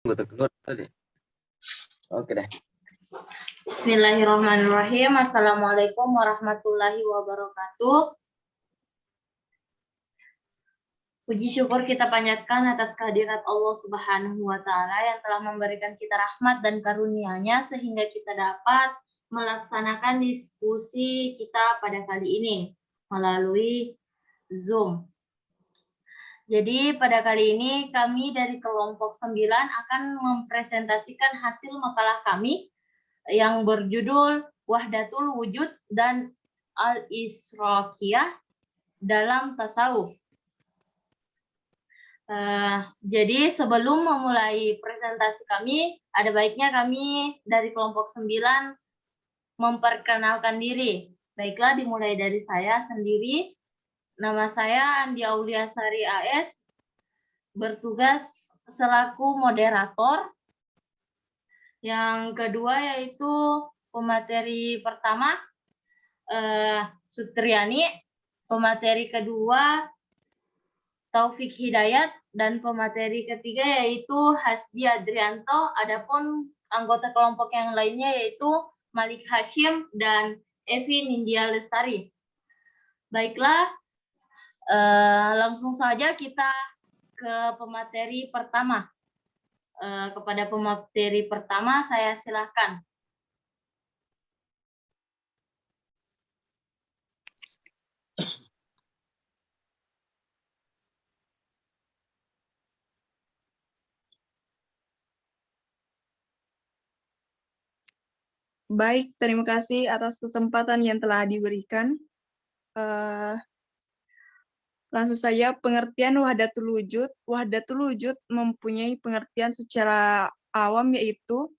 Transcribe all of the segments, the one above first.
keluar tadi. Oke deh. Bismillahirrahmanirrahim. Assalamualaikum warahmatullahi wabarakatuh. Puji syukur kita panjatkan atas kehadirat Allah Subhanahu wa Ta'ala yang telah memberikan kita rahmat dan karunia-Nya sehingga kita dapat melaksanakan diskusi kita pada kali ini melalui Zoom. Jadi pada kali ini kami dari kelompok 9 akan mempresentasikan hasil makalah kami yang berjudul Wahdatul Wujud dan Al-Israqiyah dalam Tasawuf. Jadi sebelum memulai presentasi kami, ada baiknya kami dari kelompok 9 memperkenalkan diri. Baiklah, dimulai dari saya sendiri. Nama saya Andi Auliasari AS, bertugas selaku moderator. Yang kedua yaitu pemateri pertama Sutriani, pemateri kedua Taufik Hidayat, dan pemateri ketiga yaitu Hasbi Adrianto. Adapun anggota kelompok yang lainnya yaitu Malik Hashim dan Evi Nindya Lestari. Baiklah, langsung saja kita ke pemateri pertama. Kepada pemateri pertama saya silakan. Baik, terima kasih atas kesempatan yang telah diberikan. Langsung saja, pengertian wahdatul wujud. Wahdatul wujud mempunyai pengertian secara awam, yaitu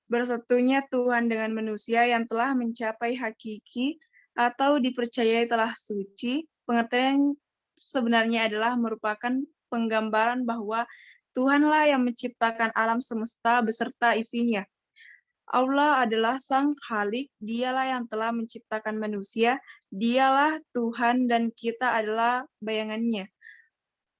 bersatunya Tuhan dengan manusia yang telah mencapai hakiki atau dipercayai telah suci. Pengertian sebenarnya adalah merupakan penggambaran bahwa Tuhanlah yang menciptakan alam semesta beserta isinya. Allah adalah Sang Khalik, dialah yang telah menciptakan manusia, dialah Tuhan dan kita adalah bayangannya.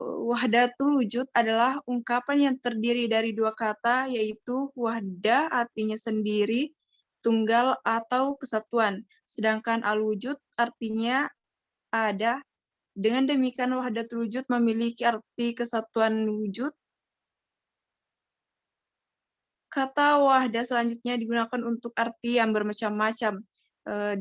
Wahdatul wujud adalah ungkapan yang terdiri dari dua kata, yaitu wahda artinya sendiri, tunggal atau kesatuan, sedangkan al-wujud artinya ada. Dengan demikian wahdatul wujud memiliki arti kesatuan wujud. Kata wahda selanjutnya digunakan untuk arti yang bermacam-macam.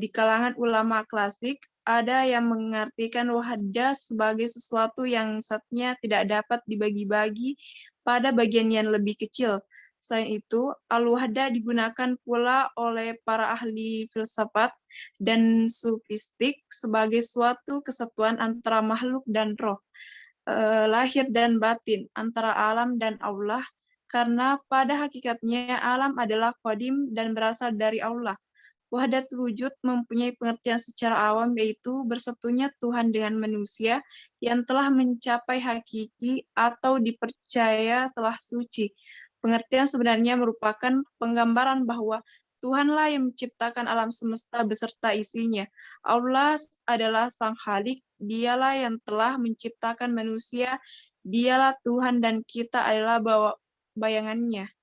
Di kalangan ulama klasik, ada yang mengartikan wahda sebagai sesuatu yang zatnya tidak dapat dibagi-bagi pada bagian yang lebih kecil. Selain itu, al-wahda digunakan pula oleh para ahli filsafat dan sufistik sebagai suatu kesatuan antara makhluk dan roh, lahir dan batin, antara alam dan Allah, karena pada hakikatnya alam adalah qadim dan berasal dari Allah. Wahdatul wujud mempunyai pengertian secara awam, yaitu bersatunya Tuhan dengan manusia yang telah mencapai hakiki atau dipercaya telah suci. Pengertian sebenarnya merupakan penggambaran bahwa Tuhanlah yang menciptakan alam semesta beserta isinya. Allah adalah Sang Khalik, dialah yang telah menciptakan manusia, dialah Tuhan dan kita adalah bayangannya.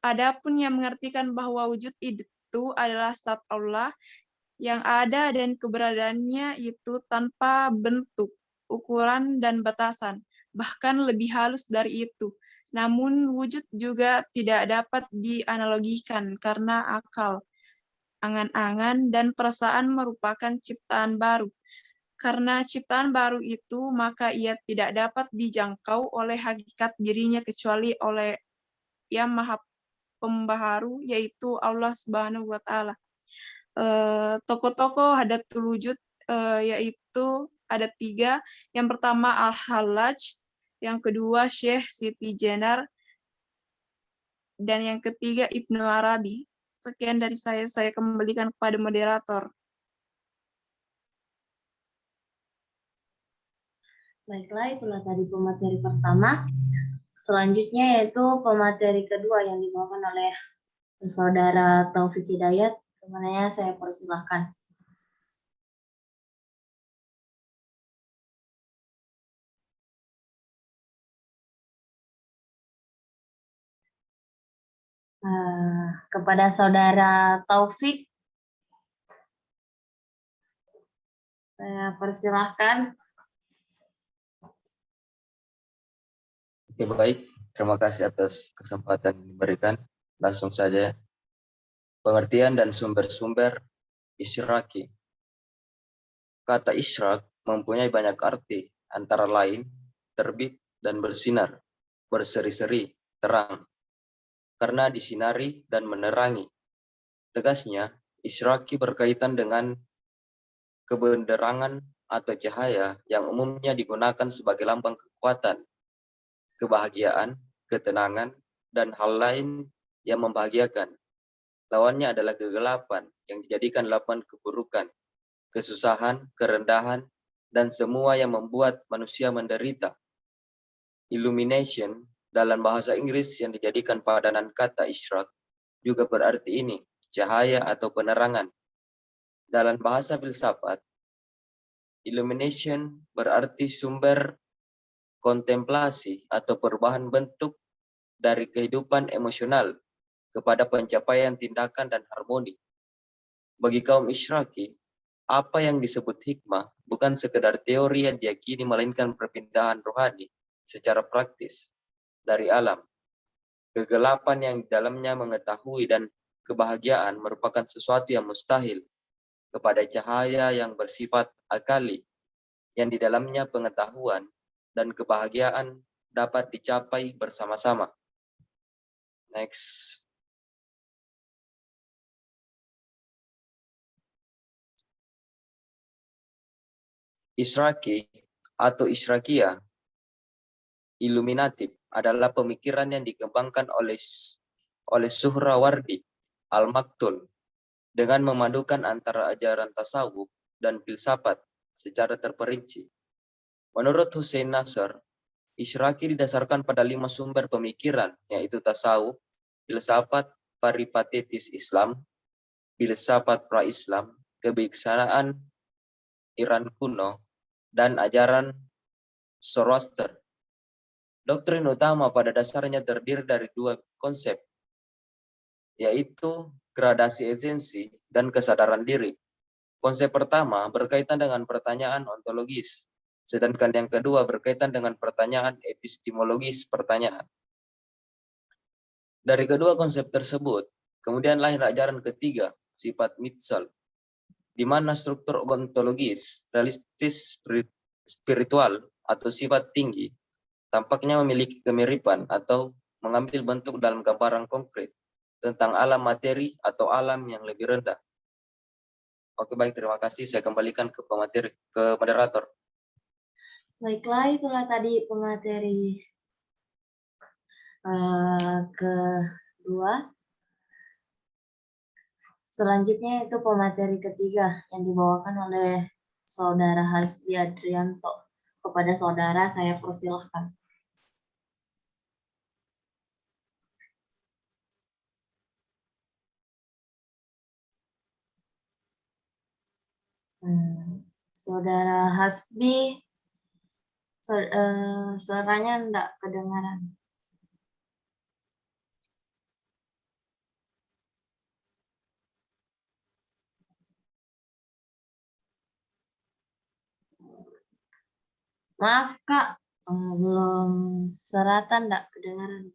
Adapun yang mengartikan bahwa wujud itu adalah zat Allah yang ada dan keberadaannya itu tanpa bentuk, ukuran, dan batasan, bahkan lebih halus dari itu. Namun wujud juga tidak dapat dianalogikan karena akal, angan-angan, dan perasaan merupakan ciptaan baru. Karena ciptaan baru itu, maka ia tidak dapat dijangkau oleh hakikat dirinya kecuali oleh Yang Maha Pembaharu, yaitu Allah Subhanahu wa Ta'ala. Tokoh-tokoh wahdatul wujud yaitu ada 3. Yang pertama Al-Hallaj, yang kedua Syekh Siti Jenar, dan yang ketiga Ibnu Arabi. Sekian dari saya kembalikan kepada moderator. Baiklah, itulah tadi pemateri pertama. Selanjutnya yaitu pemateri kedua yang dibawakan oleh Saudara Taufik Hidayat. Kemananya saya persilahkan. kepada Saudara Taufik. Saya persilahkan. Oke, baik. Terima kasih atas kesempatan yang diberikan. Langsung saja. Pengertian dan sumber-sumber isyraki. Kata isyrak mempunyai banyak arti, antara lain terbit dan bersinar, berseri-seri, terang, karena disinari dan menerangi. Tegasnya, isyraki berkaitan dengan kebenderangan atau cahaya yang umumnya digunakan sebagai lambang kekuatan, kebahagiaan, ketenangan, dan hal lain yang membahagiakan. Lawannya adalah kegelapan yang dijadikan lapan keburukan, kesusahan, kerendahan, dan semua yang membuat manusia menderita. Illumination dalam bahasa Inggris yang dijadikan padanan kata isyraq juga berarti ini, cahaya atau penerangan. Dalam bahasa filsafat, illumination berarti sumber kontemplasi atau perubahan bentuk dari kehidupan emosional kepada pencapaian tindakan dan harmoni. Bagi kaum isyraki, apa yang disebut hikmah bukan sekedar teori yang diyakini, melainkan perpindahan rohani secara praktis dari alam. Kegelapan yang di dalamnya mengetahui dan kebahagiaan merupakan sesuatu yang mustahil kepada cahaya yang bersifat akali, yang di dalamnya pengetahuan dan kebahagiaan dapat dicapai bersama-sama. Next. Isyraki atau Isyraqiyah Illuminatif adalah pemikiran yang dikembangkan oleh Suhrawardi Al-Maktul dengan memadukan antara ajaran tasawuf dan filsafat secara terperinci. Menurut Hussein Nasr, Isyraki didasarkan pada 5 sumber pemikiran, yaitu tasawuf, filsafat peripatetis Islam, filsafat pra-Islam, kebijaksanaan Iran kuno, dan ajaran Zoroaster. Doktrin utama pada dasarnya terdiri dari 2 konsep, yaitu gradasi esensi dan kesadaran diri. Konsep pertama berkaitan dengan pertanyaan ontologis, sedangkan yang kedua berkaitan dengan pertanyaan epistemologis pertanyaan. Dari kedua konsep tersebut, kemudian lahir ajaran ketiga, sifat mitsal, di mana struktur ontologis, realistis spiritual atau sifat tinggi tampaknya memiliki kemiripan atau mengambil bentuk dalam gambaran konkret tentang alam materi atau alam yang lebih rendah. Oke, baik, terima kasih. Saya kembalikan ke pemateri, ke moderator. Baiklah, itulah tadi pemateri kedua. Selanjutnya itu pemateri ketiga yang dibawakan oleh Saudara Hasbi Adrianto. Kepada saudara saya persilahkan. Saudara Hasbi, suaranya enggak kedengaran. Maaf Kak, belum seratan enggak kedengaran.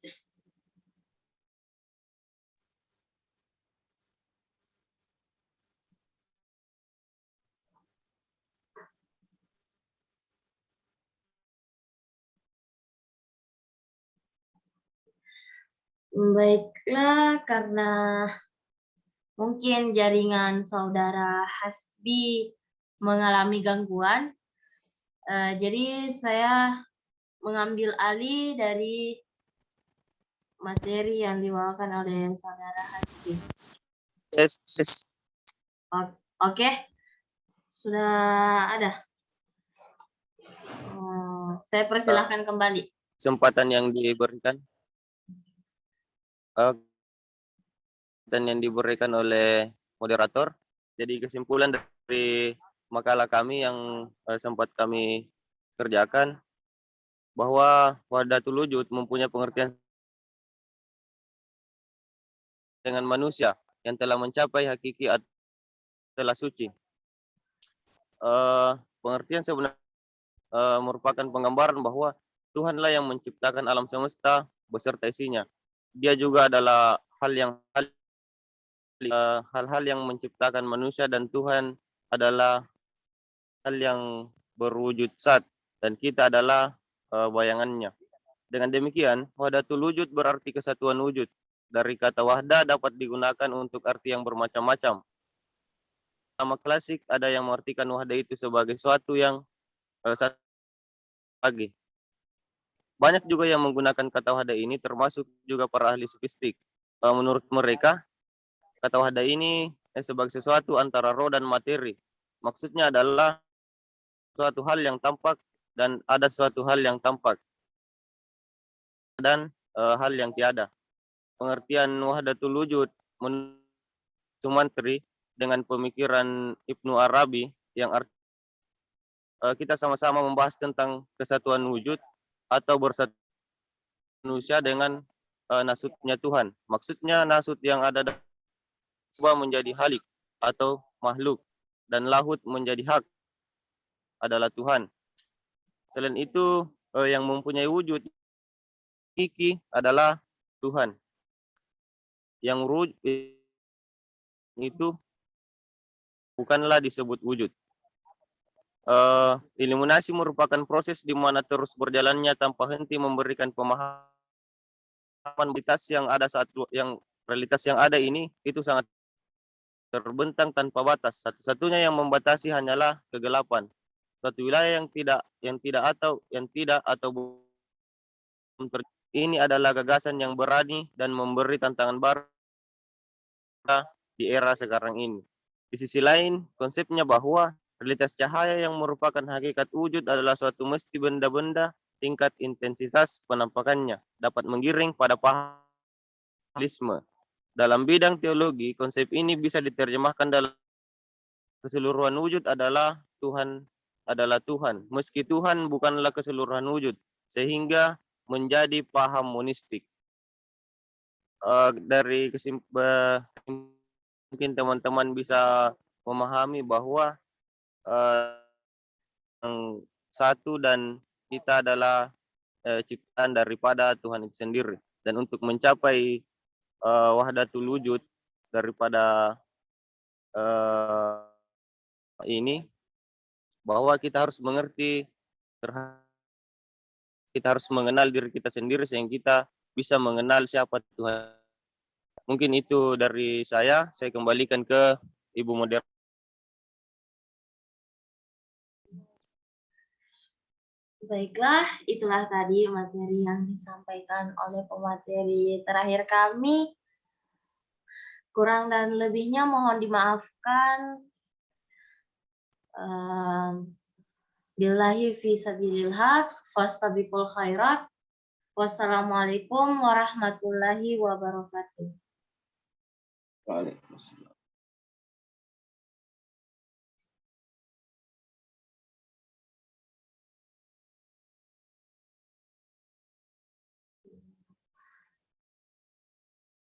Baiklah, karena mungkin jaringan saudara Hasbi mengalami gangguan, jadi saya mengambil alih dari materi yang dibawakan oleh saudara Hasbi. Yes. Oke, sudah ada. Saya persilahkan kembali. Kesempatan yang diberikan dan yang diberikan oleh moderator. Jadi kesimpulan dari makalah kami yang sempat kami kerjakan bahwa Wahdatul Wujud mempunyai pengertian dengan manusia yang telah mencapai hakiki atau telah suci. Pengertian sebenarnya merupakan penggambaran bahwa Tuhanlah yang menciptakan alam semesta beserta isinya. Dia juga adalah hal-hal yang menciptakan manusia, dan Tuhan adalah hal yang berwujud zat dan kita adalah bayangannya. Dengan demikian, wahdatul wujud berarti kesatuan wujud. Dari kata wahda dapat digunakan untuk arti yang bermacam-macam. Nama klasik ada yang mengartikan wahda itu sebagai suatu yang satu lagi. Banyak juga yang menggunakan kata wahda ini, termasuk juga para ahli sofistik. Menurut mereka, kata wahda ini sebagai sesuatu antara roh dan materi. Maksudnya adalah suatu hal yang tampak dan ada suatu hal yang tampak dan hal yang tiada. Pengertian wahdatul wujud Sumantri dengan pemikiran Ibnu Arabi yang kita sama-sama membahas tentang kesatuan wujud atau bersatu manusia dengan nasutnya Tuhan. Maksudnya nasut yang ada menjadi halik atau makhluk dan lahut menjadi hak adalah Tuhan. Selain itu yang mempunyai wujud hakiki adalah Tuhan. Yang wujud itu bukanlah disebut wujud. Eliminasi merupakan proses di mana terus berjalannya tanpa henti memberikan pemahaman realitas yang ada ini itu sangat terbentang tanpa batas. Satu-satunya yang membatasi hanyalah kegelapan. Suatu wilayah yang tidak atau ini adalah gagasan yang berani dan memberi tantangan baru di era sekarang ini. Di sisi lain, konsepnya bahwa realitas cahaya yang merupakan hakikat wujud adalah suatu mesti benda-benda tingkat intensitas penampakannya dapat menggiring pada pahamisme. Dalam bidang teologi, konsep ini bisa diterjemahkan dalam keseluruhan wujud adalah Tuhan. Meski Tuhan bukanlah keseluruhan wujud, sehingga menjadi paham monistik. Dari mungkin teman-teman bisa memahami bahwa yang satu dan kita adalah ciptaan daripada Tuhan itu sendiri. Dan untuk mencapai wahdatul wujud daripada ini, bahwa kita harus mengerti, kita harus mengenal diri kita sendiri sehingga kita bisa mengenal siapa Tuhan. Mungkin itu dari saya kembalikan ke Ibu Moderator. Baiklah, itulah tadi materi yang disampaikan oleh pemateri terakhir kami. Kurang dan lebihnya mohon dimaafkan. Billahi fi sabilil haq, fastabiqul khairat. Wassalamualaikum warahmatullahi wabarakatuh. Waalaikumsalam.